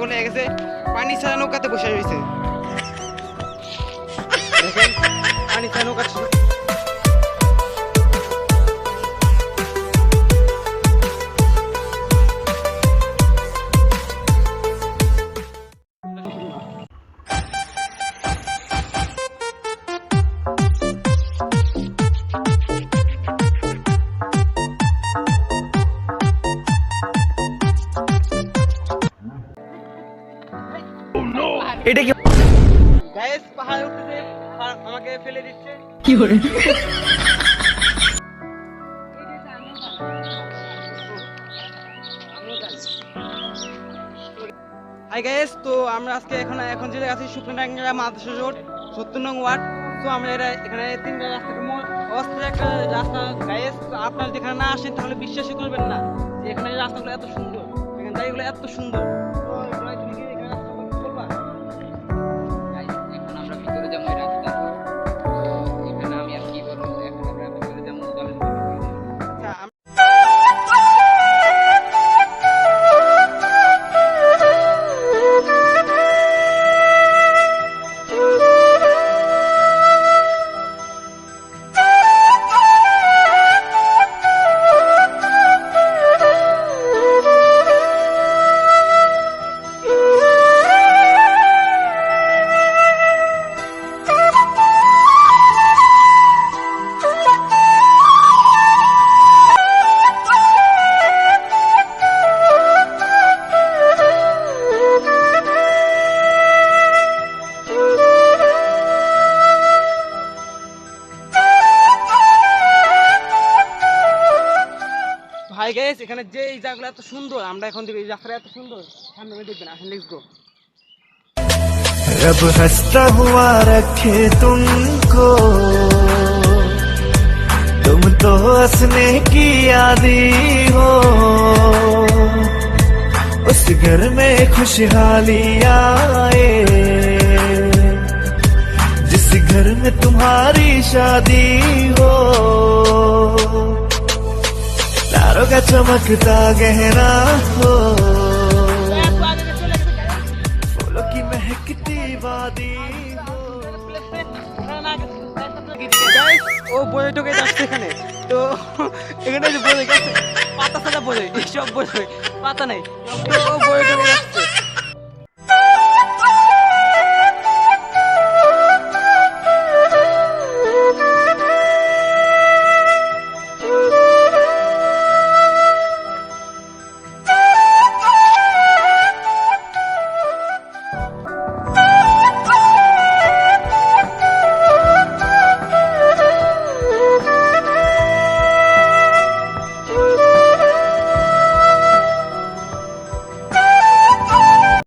পাগল হয়ে গেছে, পানি ছাড়া নৌকাতে বসে রয়েছে। দেখেন পানি ছাড়া নৌকা। এটা কি গাইস, পাহাড়ে উঠতেছে আর আমাকে ফেলে দিচ্ছে। কি করে? হাই গাইস, তো আমরা আজকে এখন যেটা আছি সুপ্রিমডাঙ্গা মাদ্রাসা রোড ৭০ নং ওয়ার্ড। তো আমরা এখানে তিনটা রাস্তার অস্থির একটা রাস্তা গাইস। তো আপনারা যেখানে না আসেন তাহলে বিশ্বাসই করবেন না যে এখানে রাস্তাগুলো এত সুন্দর, এখানে জায়গাগুলো এত সুন্দর। ভাই গাইস, এখানে যে এই জায়গাগুলো এত সুন্দর, আমরা এখন দেখি এই রাস্তাটা এত সুন্দর, সামনে দেখবেন। আসেন, লেটস গো। रब हंसता हुआ रखे तुमको, तुम तो हंसने की आदी हो। उस घर में खुशहाली आए, जिस घर में तुम्हारी शादी हो। तारों का चमकता गहना हो, फूलों की महकती वादी हो। ও বই ঢুকে যাচ্ছে এখানে। তো এখানে যে বই গেছে পাতা সাদা বই, সব বই পাতা নেই। ও বই ঢুকে যাচ্ছে।